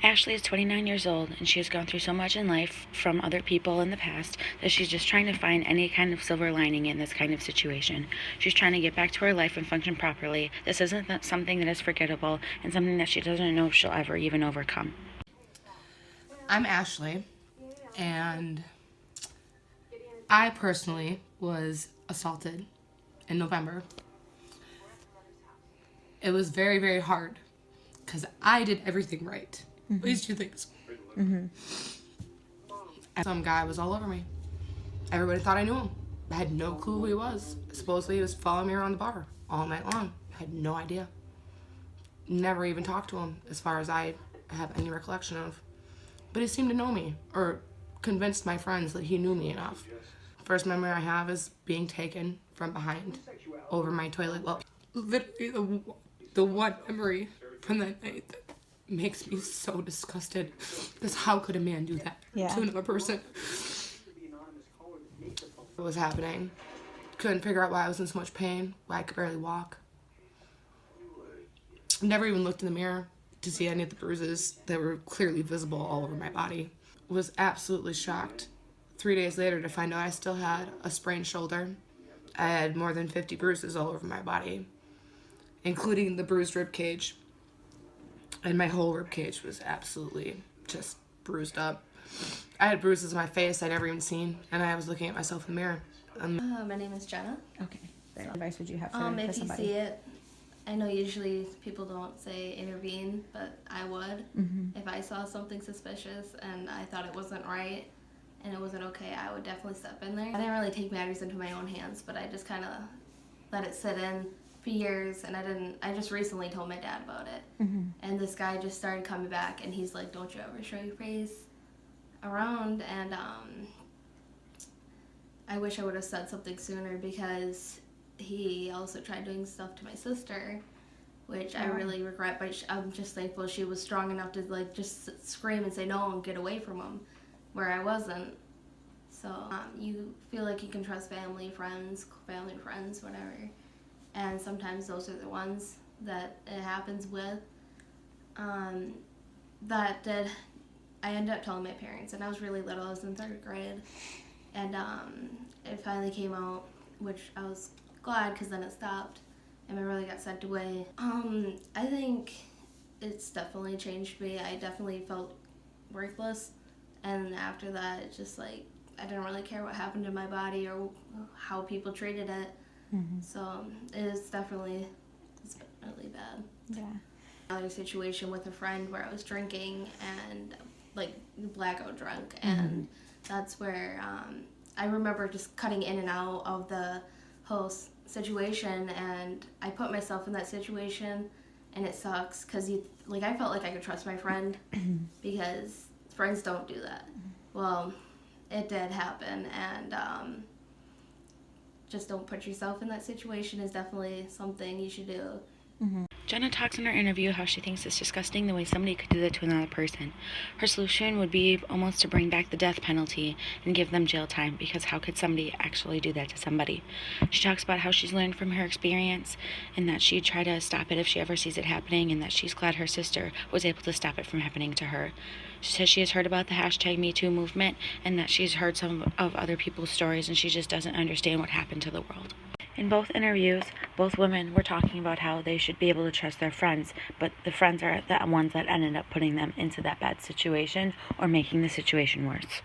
Ashley is 29 years old, and she has gone through so much in life from other people in the past that she's just trying to find any kind of silver lining in this kind of situation. She's trying to get back to her life and function properly. This isn't something that is forgettable and something that she doesn't know if she'll ever even overcome. I'm Ashley, and I personally was assaulted in November. It was very, very hard because I did everything right. At least you think so. And some guy was all over me. Everybody thought I knew him. I had no clue who he was. Supposedly he was following me around the bar all night long. I had no idea. Never even talked to him as far as I have any recollection of. But he seemed to know me, or convinced my friends that he knew me enough. First memory I have is being taken from behind over my toilet. Well, literally the one memory from that night that makes me so disgusted. Because how could a man do that to another person? What was happening? Couldn't figure out why I was in so much pain, why I could barely walk. Never even looked in the mirror to see any of the bruises that were clearly visible all over my body. Was absolutely shocked 3 days later to find out I still had a sprained shoulder. I had more than 50 bruises all over my body, including the bruised rib cage. And my whole rib cage was absolutely just bruised up. I had bruises on my face I'd never even seen, and I was looking at myself in the mirror. My name is Jenna. Okay. What advice would you have for If you somebody? see it, I know usually people don't say intervene, but I would. If I saw something suspicious and I thought it wasn't right and it wasn't okay, I would definitely step in there. I didn't really take matters into my own hands, but I just kind of let it sit in for years, and I just recently told my dad about it. And this guy just started coming back, and he's like, don't you ever show your face around. And I wish I would have said something sooner, because he also tried doing stuff to my sister, which I really regret, but I'm just thankful she was strong enough to like just scream and say no and get away from him, where I wasn't. So you feel like you can trust family, friends, whatever, and sometimes those are the ones that it happens with. I ended up telling my parents, and I was really little. I was in 3rd grade, and it finally came out, which I was glad, because then it stopped and my brother got sent away. I think it's definitely changed me. I definitely felt worthless, and after that, it's just like I didn't really care what happened to my body or how people treated it. So it's been really bad. Yeah. Another situation with a friend where I was drinking and like blackout drunk, and that's where I remember just cutting in and out of the whole situation, and I put myself in that situation, and it sucks because I felt like I could trust my friend because friends don't do that. Well, it did happen, and just don't put yourself in that situation is definitely something you should do. Jenna talks in her interview how she thinks it's disgusting the way somebody could do that to another person. Her solution would be almost to bring back the death penalty and give them jail time, because how could somebody actually do that to somebody? She talks about how she's learned from her experience and that she'd try to stop it if she ever sees it happening, and that she's glad her sister was able to stop it from happening to her. She says she has heard about the #MeToo movement and that she's heard some of other people's stories, and she just doesn't understand what happened to the world. In both interviews, both women were talking about how they should be able to trust their friends, but the friends are the ones that ended up putting them into that bad situation or making the situation worse.